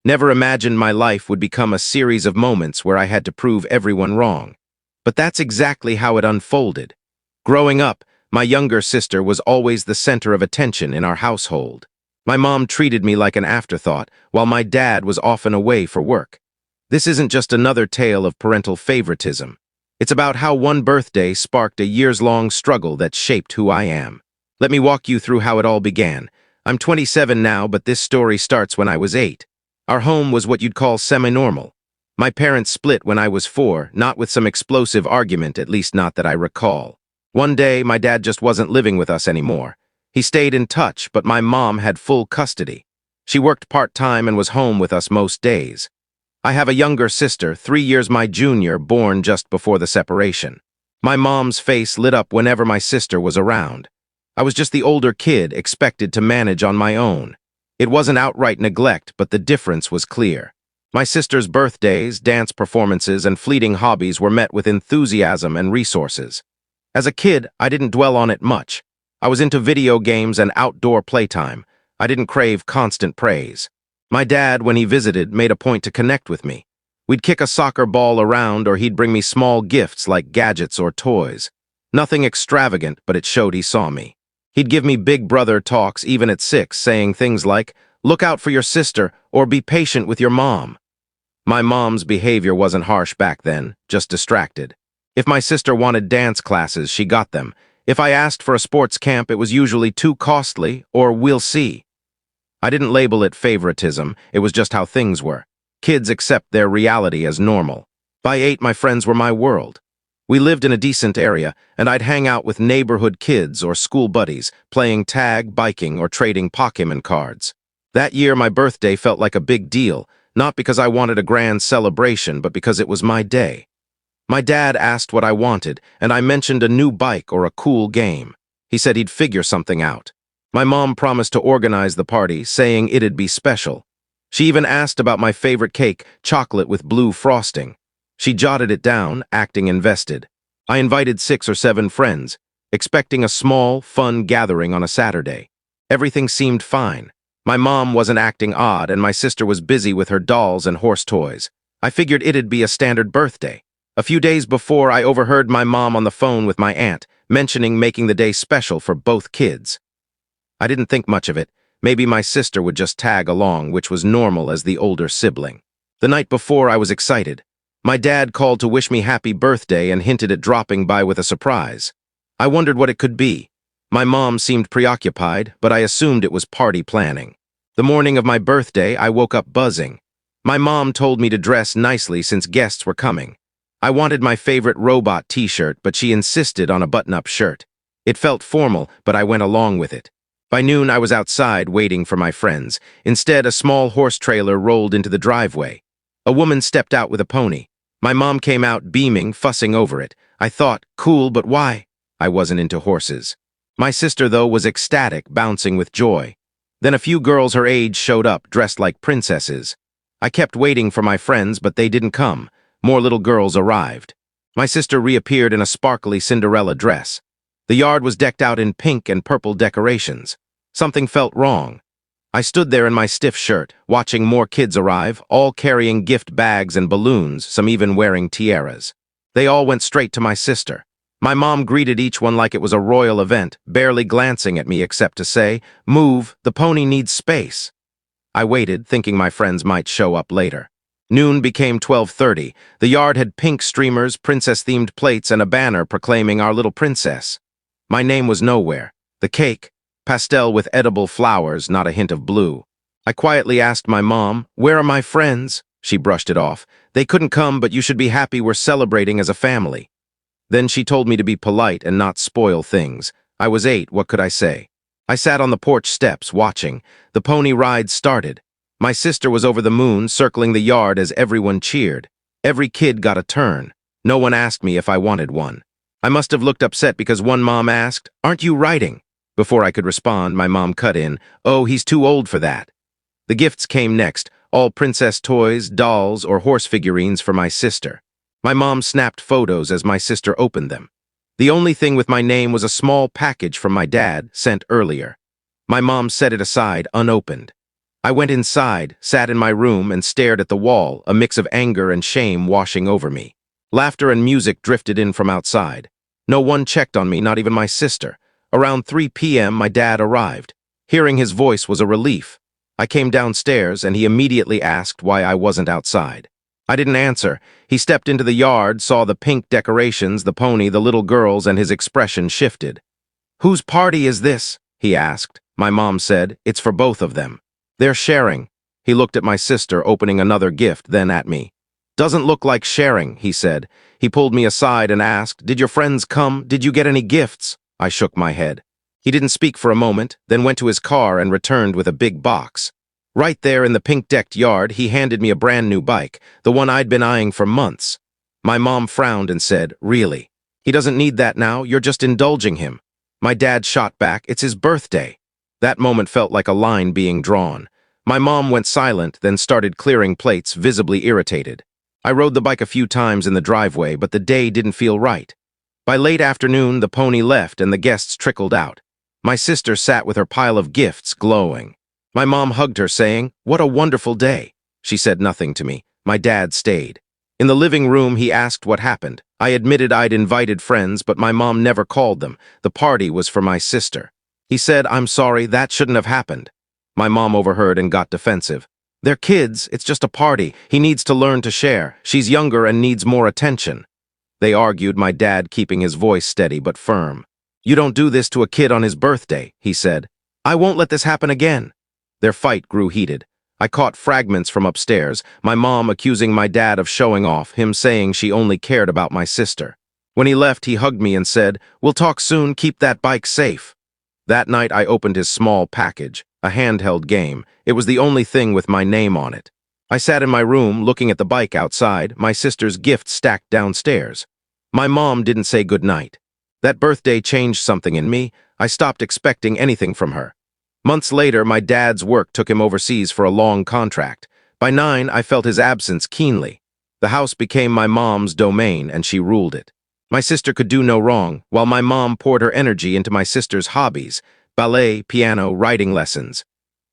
Never imagined my life would become a series of moments where I had to prove everyone wrong. But that's exactly how it unfolded. Growing up, my younger sister was always the center of attention in our household. My mom treated me like an afterthought, while my dad was often away for work. This isn't just another tale of parental favoritism. It's about how one birthday sparked a years-long struggle that shaped who I am. Let me walk you through how it all began. I'm 27 now, but this story starts when I was 8. Our home was what you'd call semi-normal. My parents split when I was 4, not with some explosive argument, at least not that I recall. One day, my dad just wasn't living with us anymore. He stayed in touch, but my mom had full custody. She worked part-time and was home with us most days. I have a younger sister, 3 years my junior, born just before the separation. My mom's face lit up whenever my sister was around. I was just the older kid, expected to manage on my own. It wasn't outright neglect, but the difference was clear. My sister's birthdays, dance performances, and fleeting hobbies were met with enthusiasm and resources. As a kid, I didn't dwell on it much. I was into video games and outdoor playtime. I didn't crave constant praise. My dad, when he visited, made a point to connect with me. We'd kick a soccer ball around, or he'd bring me small gifts like gadgets or toys. Nothing extravagant, but it showed he saw me. He'd give me big brother talks even at 6, saying things like, "Look out for your sister," or "Be patient with your mom." My mom's behavior wasn't harsh back then, just distracted. If my sister wanted dance classes, she got them. If I asked for a sports camp, it was usually too costly, or "We'll see." I didn't label it favoritism, it was just how things were. Kids accept their reality as normal. By 8, my friends were my world. We lived in a decent area, and I'd hang out with neighborhood kids or school buddies, playing tag, biking, or trading Pokémon cards. That year, my birthday felt like a big deal, not because I wanted a grand celebration, but because it was my day. My dad asked what I wanted, and I mentioned a new bike or a cool game. He said he'd figure something out. My mom promised to organize the party, saying it'd be special. She even asked about my favorite cake, chocolate with blue frosting. She jotted it down, acting invested. I invited 6 or 7 friends, expecting a small, fun gathering on a Saturday. Everything seemed fine. My mom wasn't acting odd, and my sister was busy with her dolls and horse toys. I figured it'd be a standard birthday. A few days before, I overheard my mom on the phone with my aunt, mentioning making the day special for both kids. I didn't think much of it. Maybe my sister would just tag along, which was normal as the older sibling. The night before, I was excited. My dad called to wish me happy birthday and hinted at dropping by with a surprise. I wondered what it could be. My mom seemed preoccupied, but I assumed it was party planning. The morning of my birthday, I woke up buzzing. My mom told me to dress nicely since guests were coming. I wanted my favorite robot t-shirt, but she insisted on a button-up shirt. It felt formal, but I went along with it. By noon, I was outside waiting for my friends. Instead, a small horse trailer rolled into the driveway. A woman stepped out with a pony. My mom came out beaming, fussing over it. I thought, cool, but why? I wasn't into horses. My sister, though, was ecstatic, bouncing with joy. Then a few girls her age showed up, dressed like princesses. I kept waiting for my friends, but they didn't come. More little girls arrived. My sister reappeared in a sparkly Cinderella dress. The yard was decked out in pink and purple decorations. Something felt wrong. I stood there in my stiff shirt, watching more kids arrive, all carrying gift bags and balloons, some even wearing tiaras. They all went straight to my sister. My mom greeted each one like it was a royal event, barely glancing at me except to say, "Move, the pony needs space." I waited, thinking my friends might show up later. Noon became 12:30. The yard had pink streamers, princess-themed plates, and a banner proclaiming our little princess. My name was nowhere. The cake, pastel with edible flowers, not a hint of blue. I quietly asked my mom, "Where are my friends?" She brushed it off. "They couldn't come, but you should be happy we're celebrating as a family." Then she told me to be polite and not spoil things. I was 8, what could I say? I sat on the porch steps, watching. The pony ride started. My sister was over the moon, circling the yard as everyone cheered. Every kid got a turn. No one asked me if I wanted one. I must have looked upset because one mom asked, "Aren't you riding?" Before I could respond, my mom cut in, "Oh, he's too old for that." The gifts came next, all princess toys, dolls, or horse figurines for my sister. My mom snapped photos as my sister opened them. The only thing with my name was a small package from my dad, sent earlier. My mom set it aside, unopened. I went inside, sat in my room, and stared at the wall, a mix of anger and shame washing over me. Laughter and music drifted in from outside. No one checked on me, not even my sister. Around 3 p.m., my dad arrived. Hearing his voice was a relief. I came downstairs, and he immediately asked why I wasn't outside. I didn't answer. He stepped into the yard, saw the pink decorations, the pony, the little girls, and his expression shifted. "Whose party is this?" he asked. My mom said, "It's for both of them. They're sharing." He looked at my sister, opening another gift, then at me. "Doesn't look like sharing," he said. He pulled me aside and asked, "Did your friends come? Did you get any gifts?" I shook my head. He didn't speak for a moment, then went to his car and returned with a big box. Right there in the pink-decked yard, he handed me a brand new bike, the one I'd been eyeing for months. My mom frowned and said, "Really? He doesn't need that now, you're just indulging him." My dad shot back, "It's his birthday." That moment felt like a line being drawn. My mom went silent, then started clearing plates, visibly irritated. I rode the bike a few times in the driveway, but the day didn't feel right. By late afternoon, the pony left and the guests trickled out. My sister sat with her pile of gifts, glowing. My mom hugged her, saying, "What a wonderful day." She said nothing to me. My dad stayed. In the living room, he asked what happened. I admitted I'd invited friends, but my mom never called them. The party was for my sister. He said, "I'm sorry, that shouldn't have happened." My mom overheard and got defensive. "They're kids, it's just a party. He needs to learn to share. She's younger and needs more attention." They argued, my dad keeping his voice steady but firm. "You don't do this to a kid on his birthday," he said. "I won't let this happen again." Their fight grew heated. I caught fragments from upstairs, my mom accusing my dad of showing off, him saying she only cared about my sister. When he left, he hugged me and said, "We'll talk soon, keep that bike safe." That night, I opened his small package, a handheld game. It was the only thing with my name on it. I sat in my room, looking at the bike outside, my sister's gift stacked downstairs. My mom didn't say goodnight. That birthday changed something in me. I stopped expecting anything from her. Months later, my dad's work took him overseas for a long contract. By 9, I felt his absence keenly. The house became my mom's domain, and she ruled it. My sister could do no wrong, while my mom poured her energy into my sister's hobbies, ballet, piano, writing lessons.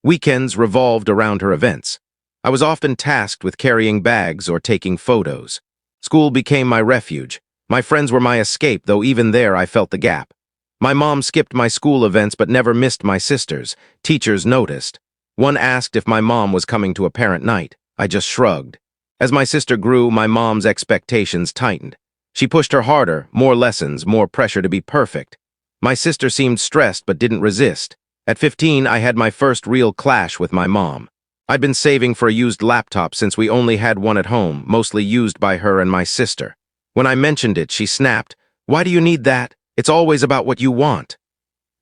Weekends revolved around her events. I was often tasked with carrying bags or taking photos. School became my refuge. My friends were my escape, though even there I felt the gap. My mom skipped my school events but never missed my sister's. Teachers noticed. One asked if my mom was coming to a parent night. I just shrugged. As my sister grew, my mom's expectations tightened. She pushed her harder, more lessons, more pressure to be perfect. My sister seemed stressed but didn't resist. At 15, I had my first real clash with my mom. I'd been saving for a used laptop since we only had one at home, mostly used by her and my sister. When I mentioned it, she snapped, "Why do you need that? It's always about what you want."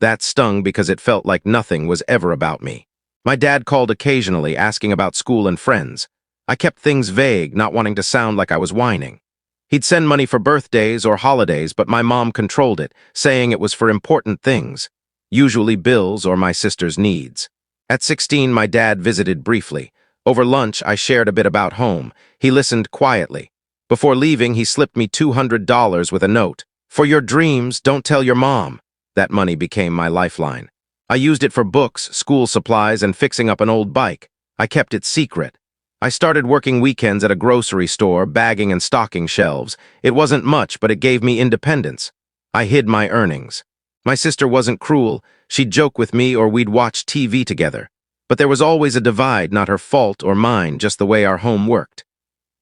That stung because it felt like nothing was ever about me. My dad called occasionally, asking about school and friends. I kept things vague, not wanting to sound like I was whining. He'd send money for birthdays or holidays, but my mom controlled it, saying it was for important things, usually bills or my sister's needs. At 16, my dad visited briefly. Over lunch, I shared a bit about home. He listened quietly. Before leaving, he slipped me $200 with a note. "For your dreams, don't tell your mom." That money became my lifeline. I used it for books, school supplies, and fixing up an old bike. I kept it secret. I started working weekends at a grocery store, bagging and stocking shelves. It wasn't much, but it gave me independence. I hid my earnings. My sister wasn't cruel. She'd joke with me or we'd watch TV together. But there was always a divide, not her fault or mine, just the way our home worked.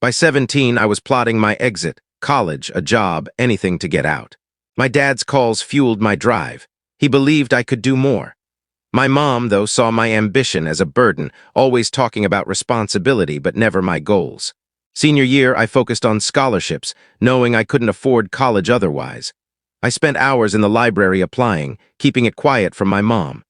By 17, I was plotting my exit, college, a job, anything to get out. My dad's calls fueled my drive. He believed I could do more. My mom, though, saw my ambition as a burden, always talking about responsibility but never my goals. Senior year, I focused on scholarships, knowing I couldn't afford college otherwise. I spent hours in the library applying, keeping it quiet from my mom.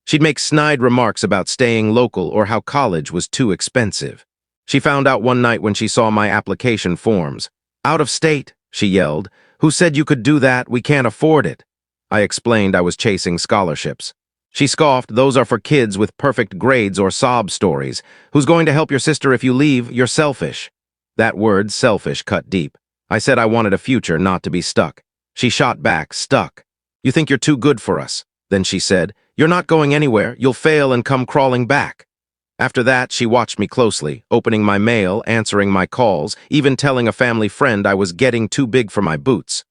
She'd make snide remarks about staying local or how college was too expensive. She found out one night when she saw my application forms. "Out of state," she yelled. "Who said you could do that? We can't afford it." I explained I was chasing scholarships. She scoffed, "Those are for kids with perfect grades or sob stories. Who's going to help your sister if you leave? You're selfish." That word, selfish, cut deep. I said I wanted a future, not to be stuck. She shot back, "Stuck? You think you're too good for us." Then she said, "You're not going anywhere. You'll fail and come crawling back." After that, she watched me closely, opening my mail, answering my calls, even telling a family friend I was getting too big for my boots.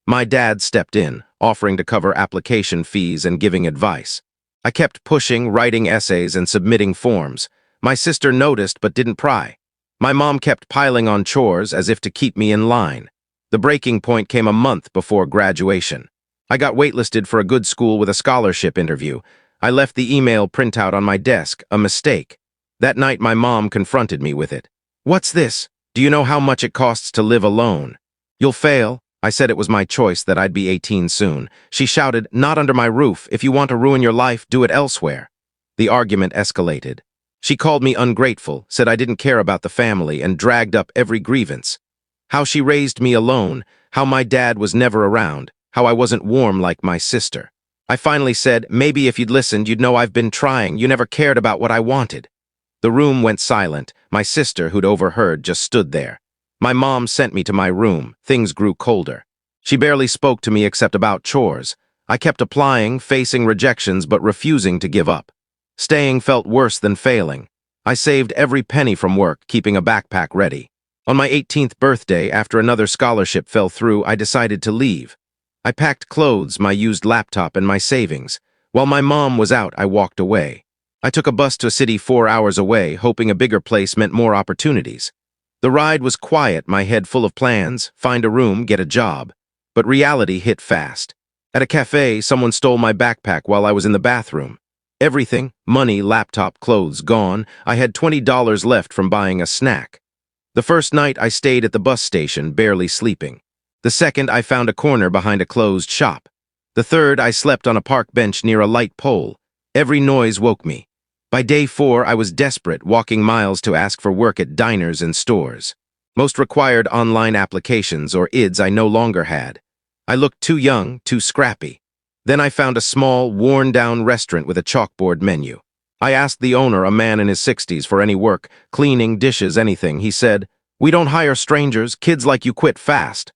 My dad stepped in, offering to cover application fees and giving advice. I kept pushing, writing essays and submitting forms. My sister noticed but didn't pry. My mom kept piling on chores as if to keep me in line. The breaking point came a month before graduation. I got waitlisted for a good school with a scholarship interview. I left the email printout on my desk, a mistake. That night my mom confronted me with it. "What's this? Do you know how much it costs to live alone?" "You'll fail." I said it was my choice, that I'd be 18 soon. She shouted, "Not under my roof. If you want to ruin your life, do it elsewhere." The argument escalated. She called me ungrateful, said I didn't care about the family, and dragged up every grievance. How she raised me alone, how my dad was never around, how I wasn't warm like my sister. I finally said, "Maybe if you'd listened, you'd know I've been trying. You never cared about what I wanted." The room went silent. My sister, who'd overheard, just stood there. My mom sent me to my room. Things grew colder. She barely spoke to me except about chores. I kept applying, facing rejections, but refusing to give up. Staying felt worse than failing. I saved every penny from work, keeping a backpack ready. On my 18th birthday, after another scholarship fell through, I decided to leave. I packed clothes, my used laptop, and my savings. While my mom was out, I walked away. I took a bus to a city 4 hours away, hoping a bigger place meant more opportunities. The ride was quiet, my head full of plans, find a room, get a job. But reality hit fast. At a cafe, someone stole my backpack while I was in the bathroom. Everything, money, laptop, clothes, gone. I had $20 left from buying a snack. The first night, I stayed at the bus station, barely sleeping. The second, I found a corner behind a closed shop. The third, I slept on a park bench near a light pole. Every noise woke me. By day 4, I was desperate, walking miles to ask for work at diners and stores. Most required online applications, or IDs, I no longer had. I looked too young, too scrappy. Then I found a small, worn-down restaurant with a chalkboard menu. I asked the owner, a man in his 60s, for any work, cleaning, dishes, anything. He said, "We don't hire strangers. Kids like you quit fast."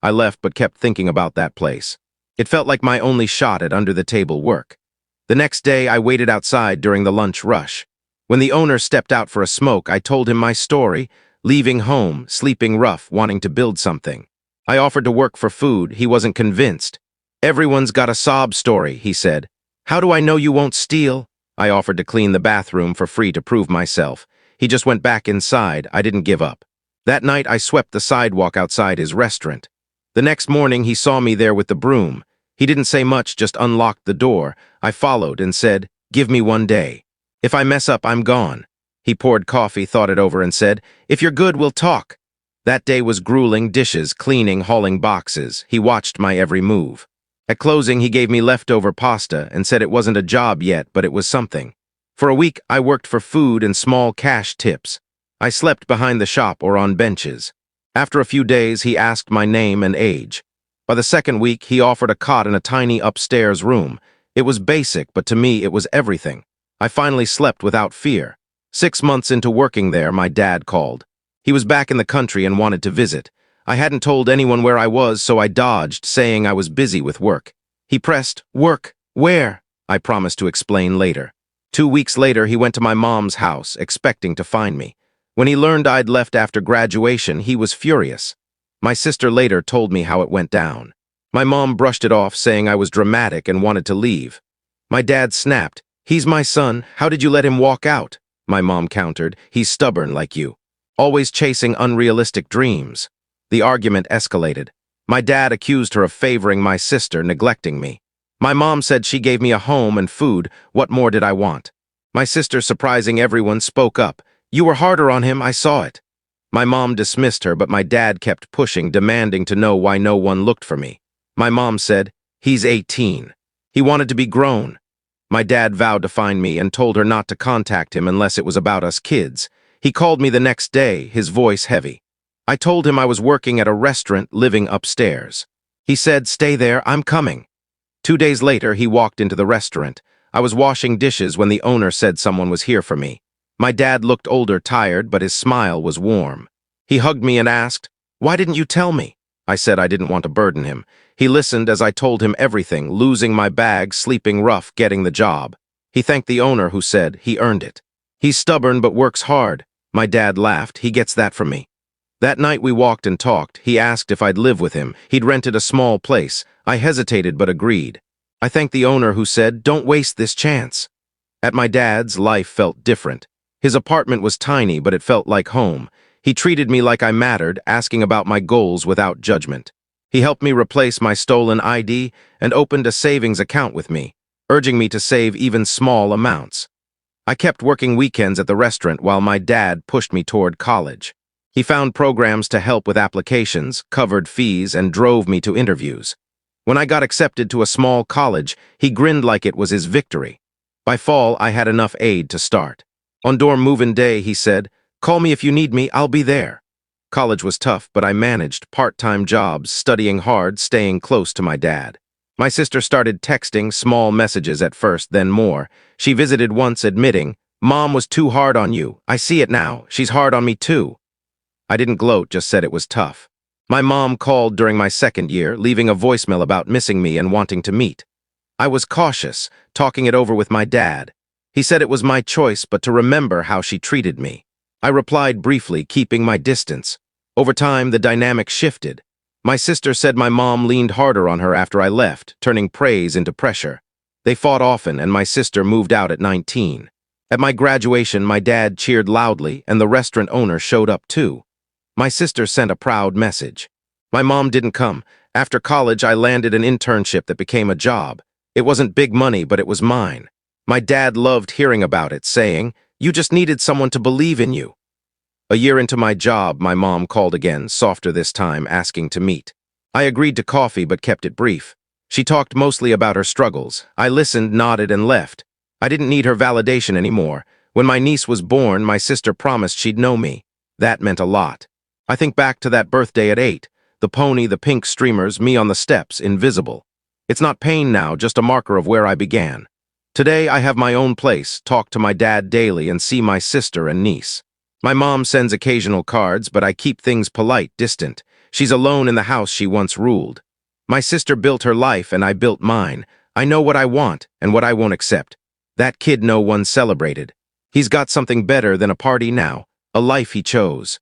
I left but kept thinking about that place. It felt like my only shot at under-the-table work. The next day, I waited outside during the lunch rush. When the owner stepped out for a smoke, I told him my story, leaving home, sleeping rough, wanting to build something. I offered to work for food. He wasn't convinced. "Everyone's got a sob story," he said. "How do I know you won't steal?" I offered to clean the bathroom for free to prove myself. He just went back inside. I didn't give up. That night, I swept the sidewalk outside his restaurant. The next morning, he saw me there with the broom. He didn't say much, just unlocked the door. I followed and said, "Give me 1 day. If I mess up, I'm gone." He poured coffee, thought it over, and said, "If you're good, we'll talk." That day was grueling: dishes, cleaning, hauling boxes. He watched my every move. At closing, he gave me leftover pasta and said it wasn't a job yet, but it was something. For a week, I worked for food and small cash tips. I slept behind the shop or on benches. After a few days, he asked my name and age. By the second week, he offered a cot in a tiny upstairs room. It was basic, but to me, it was everything. I finally slept without fear. 6 months into working there, my dad called. He was back in the country and wanted to visit. I hadn't told anyone where I was, so I dodged, saying I was busy with work. He pressed, "Work? Where?" I promised to explain later. 2 weeks later, he went to my mom's house, expecting to find me. When he learned I'd left after graduation, he was furious. My sister later told me how it went down. My mom brushed it off, saying I was dramatic and wanted to leave. My dad snapped, "He's my son. How did you let him walk out?" My mom countered, "He's stubborn like you. Always chasing unrealistic dreams." The argument escalated. My dad accused her of favoring my sister, neglecting me. My mom said she gave me a home and food. What more did I want? My sister, surprising everyone, spoke up. "You were harder on him, I saw it." My mom dismissed her, but my dad kept pushing, demanding to know why no one looked for me. My mom said, "He's 18. He wanted to be grown." My dad vowed to find me and told her not to contact him unless it was about us kids. He called me the next day, his voice heavy. I told him I was working at a restaurant, living upstairs. He said, "Stay there, I'm coming." 2 days later, he walked into the restaurant. I was washing dishes when the owner said someone was here for me. My dad looked older, tired, but his smile was warm. He hugged me and asked, "Why didn't you tell me?" I said I didn't want to burden him. He listened as I told him everything, losing my bag, sleeping rough, getting the job. He thanked the owner, who said he earned it. He's stubborn but works hard. My dad laughed. He gets that from me. That night we walked and talked. He asked if I'd live with him. He'd rented a small place. I hesitated but agreed. I thanked the owner who said, "Don't waste this chance." At my dad's, life felt different. His apartment was tiny, but it felt like home. He treated me like I mattered, asking about my goals without judgment. He helped me replace my stolen ID and opened a savings account with me, urging me to save even small amounts. I kept working weekends at the restaurant while my dad pushed me toward college. He found programs to help with applications, covered fees, and drove me to interviews. When I got accepted to a small college, he grinned like it was his victory. By fall, I had enough aid to start. On dorm move-in day, he said, "Call me if you need me, I'll be there." College was tough, but I managed part-time jobs, studying hard, staying close to my dad. My sister started texting, small messages at first, then more. She visited once, admitting, "Mom was too hard on you. I see it now. She's hard on me too." I didn't gloat, just said it was tough. My mom called during my second year, leaving a voicemail about missing me and wanting to meet. I was cautious, talking it over with my dad. He said it was my choice, but to remember how she treated me. I replied briefly, keeping my distance. Over time, the dynamic shifted. My sister said my mom leaned harder on her after I left, turning praise into pressure. They fought often, and my sister moved out at 19. At my graduation, my dad cheered loudly, and the restaurant owner showed up too. My sister sent a proud message. My mom didn't come. After college, I landed an internship that became a job. It wasn't big money, but it was mine. My dad loved hearing about it, saying, "You just needed someone to believe in you." A year into my job, my mom called again, softer this time, asking to meet. I agreed to coffee but kept it brief. She talked mostly about her struggles. I listened, nodded, and left. I didn't need her validation anymore. When my niece was born, my sister promised she'd know me. That meant a lot. I think back to that birthday at 8. The pony, the pink streamers, me on the steps, invisible. It's not pain now, just a marker of where I began. Today, I have my own place, talk to my dad daily, and see my sister and niece. My mom sends occasional cards, but I keep things polite, distant. She's alone in the house she once ruled. My sister built her life, and I built mine. I know what I want and what I won't accept. That kid no one celebrated. He's got something better than a party now, a life he chose.